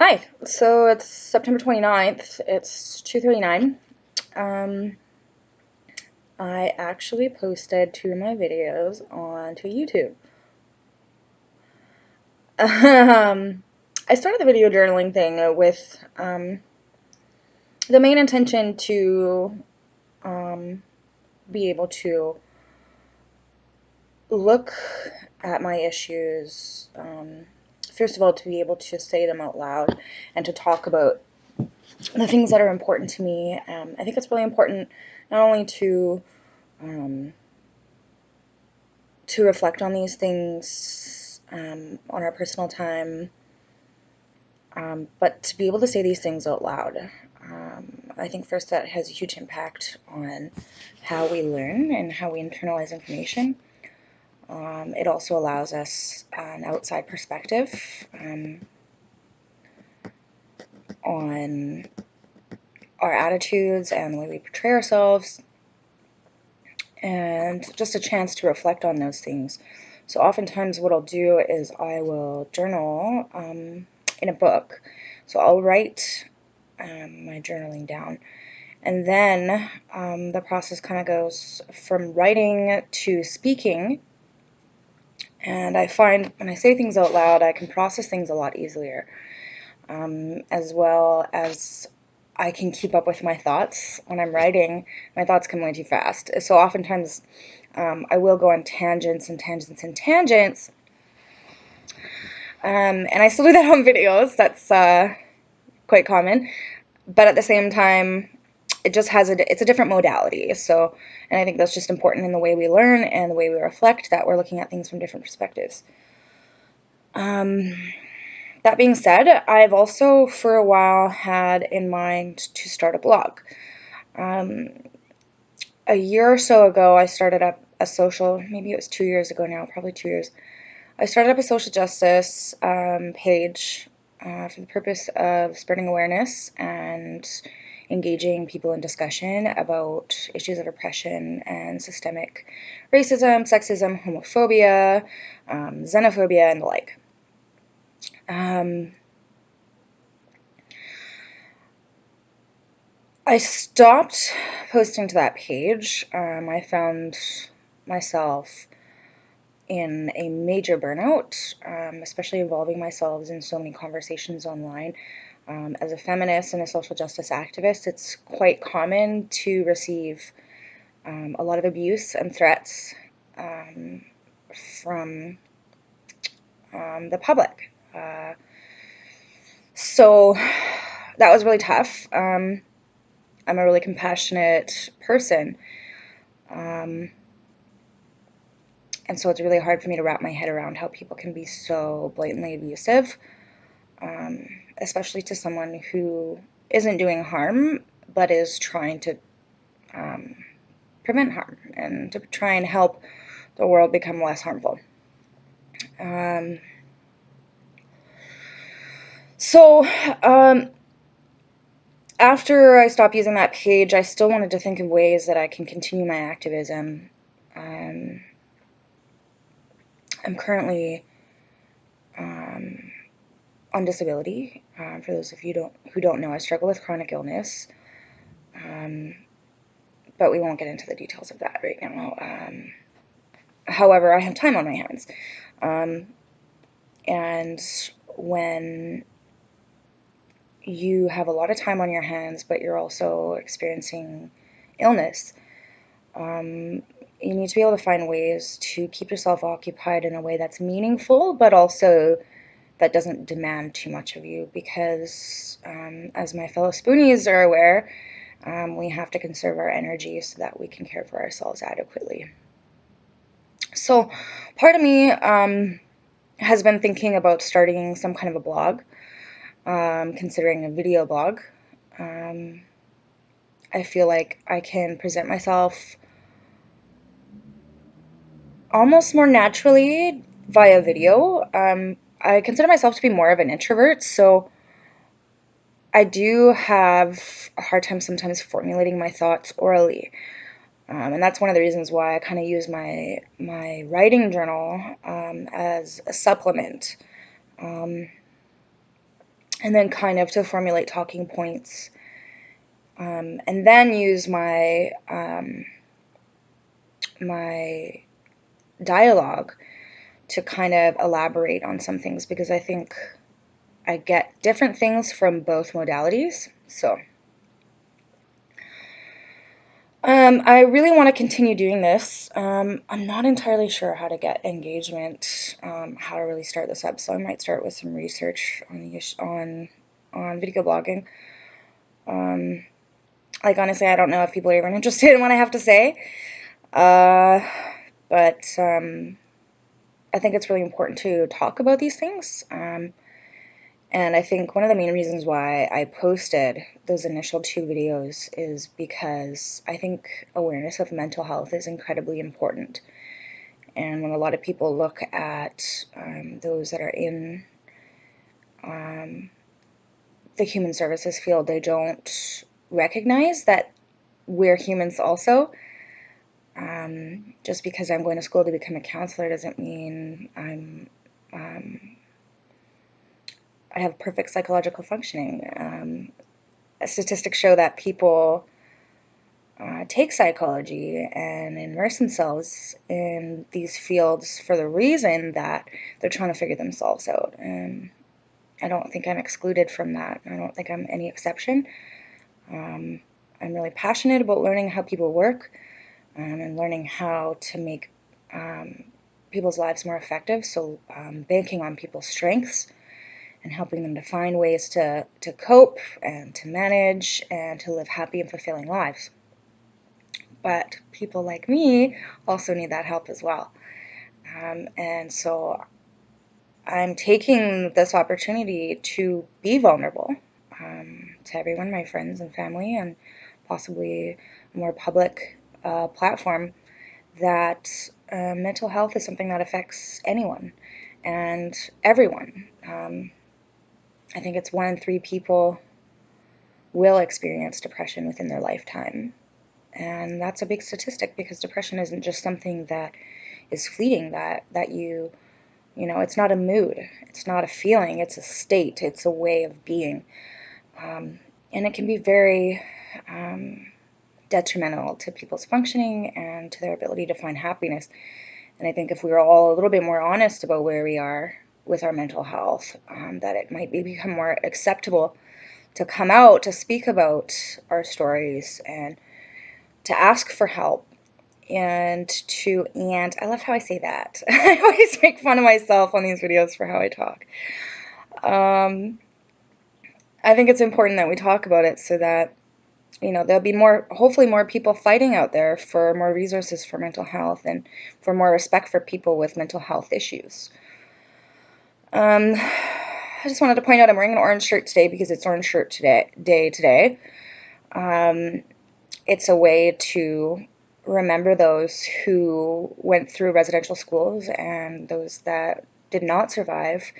Hi, so it's September 29th, it's 2:39. Um, I actually posted two of my videos onto YouTube. I started the video journaling thing with the main intention to um, be able to look at my issues, first of all, to be able to say them out loud and to talk about the things that are important to me. I think it's really important not only um, to reflect on these things on our personal time, but to be able to say these things out loud. I think first that has a huge impact on how we learn and how we internalize information. It also allows us an outside perspective on our attitudes and the way we portray ourselves, and just a chance to reflect on those things. So oftentimes what I'll do is I will journal in a book. So I'll write my journaling down. And then the process kind of goes from writing to speaking. And I find when I say things out loud, I can process things a lot easier, as well as I can keep up with my thoughts. When I'm writing, my thoughts come way too fast. So oftentimes I will go on tangents and tangents and tangents. And I still do that on videos. That's quite common. But at the same time, it just has it's a different modality. So, and I think that's just important in the way we learn and the way we reflect, that we're looking at things from different perspectives. That being said, I've also for a while had in mind to start a blog. A year or so ago, I started up a social, maybe it was 2 years ago now, probably 2 years. I started up a social justice page for the purpose of spreading awareness and engaging people in discussion about issues of oppression and systemic racism, sexism, homophobia, xenophobia, and the like. I stopped posting to that page. I found myself in a major burnout, especially involving myself in so many conversations online. As a feminist and a social justice activist, it's quite common to receive a lot of abuse and threats from the public. So that was really tough. I'm a really compassionate person. And so it's really hard for me to wrap my head around how people can be so blatantly abusive, especially to someone who isn't doing harm, but is trying to prevent harm and to try and help the world become less harmful. So after I stopped using that page, I still wanted to think of ways that I can continue my activism. I'm currently on disability. For those of you who don't know, I struggle with chronic illness, but we won't get into the details of that right now. However, I have time on my hands, and when you have a lot of time on your hands, but you're also experiencing illness, you need to be able to find ways to keep yourself occupied in a way that's meaningful, but also that doesn't demand too much of you, because as my fellow spoonies are aware, we have to conserve our energy so that we can care for ourselves adequately. So part of me has been thinking about starting some kind of a blog, considering a video blog. I feel like I can present myself almost more naturally via video. I consider myself to be more of an introvert, so I do have a hard time sometimes formulating my thoughts orally. And that's one of the reasons why I kind of use my writing journal as a supplement. and then kind of to formulate talking points, and then use my dialogue to kind of elaborate on some things, because I think I get different things from both modalities. So I really want to continue doing this. I'm not entirely sure how to get engagement, how to really start this up. So I might start with some research on the on video blogging. Like, honestly, I don't know if people are even interested in what I have to say. But I think it's really important to talk about these things. And I think one of the main reasons why I posted those initial 2 videos is because I think awareness of mental health is incredibly important. And when a lot of people look at those that are in the human services field, they don't recognize that we're humans also. Just because I'm going to school to become a counselor doesn't mean I have perfect psychological functioning. Statistics show that people take psychology and immerse themselves in these fields for the reason that they're trying to figure themselves out. And I don't think I'm excluded from that. I don't think I'm any exception. I'm really passionate about learning how people work, and learning how to make people's lives more effective. So banking on people's strengths and helping them to find ways to cope and to manage and to live happy and fulfilling lives. But people like me also need that help as well. And so I'm taking this opportunity to be vulnerable to everyone, my friends and family, and possibly a more public platform, that mental health is something that affects anyone and everyone. I think it's 1 in 3 people will experience depression within their lifetime. And that's a big statistic, because depression isn't just something that is fleeting, that you know, it's not a mood, it's not a feeling, it's a state, it's a way of being. And it can be very detrimental to people's functioning and to their ability to find happiness. And I think if we were all a little bit more honest about where we are with our mental health, that it might become more acceptable to come out, to speak about our stories, and to ask for help, and I love how I say that. I always make fun of myself on these videos for how I talk. I think it's important that we talk about it, so that, you know, there'll be hopefully more people fighting out there for more resources for mental health and for more respect for people with mental health issues. I just wanted to point out I'm wearing an orange shirt today because it's Orange Shirt Day today. It's a way to remember those who went through residential schools and those that did not survive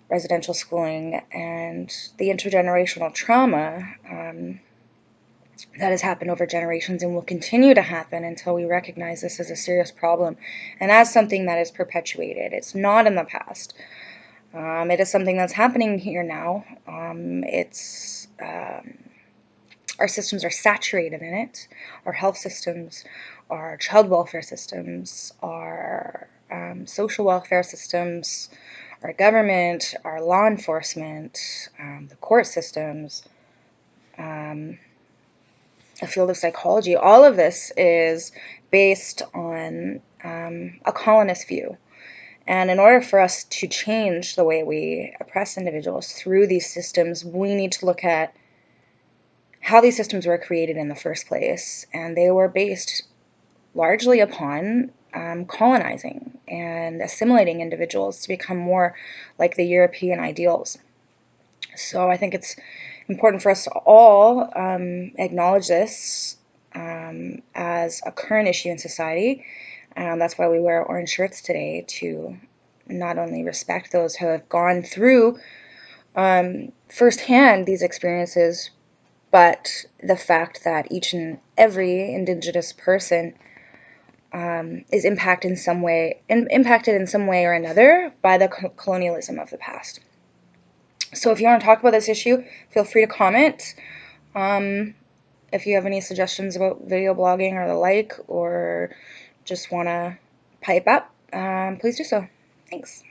residential schooling, and the intergenerational trauma that has happened over generations and will continue to happen until we recognize this as a serious problem and as something that is perpetuated. It's not in the past. It is something that's happening here now. Our systems are saturated in it. Our health systems, our child welfare systems, our social welfare systems, our government, our law enforcement, the court systems, the field of psychology. All of this is based on a colonist view. And in order for us to change the way we oppress individuals through these systems, we need to look at how these systems were created in the first place. And they were based largely upon colonizing and assimilating individuals to become more like the European ideals. So I think it's important for us to all acknowledge this as a current issue in society. That's why we wear orange shirts today, to not only respect those who have gone through firsthand these experiences, but the fact that each and every Indigenous person is impacted in some way or another by the colonialism of the past. So if you want to talk about this issue, feel free to comment. Um, if you have any suggestions about video blogging or the like, or just want to pipe up, please do so. Thanks.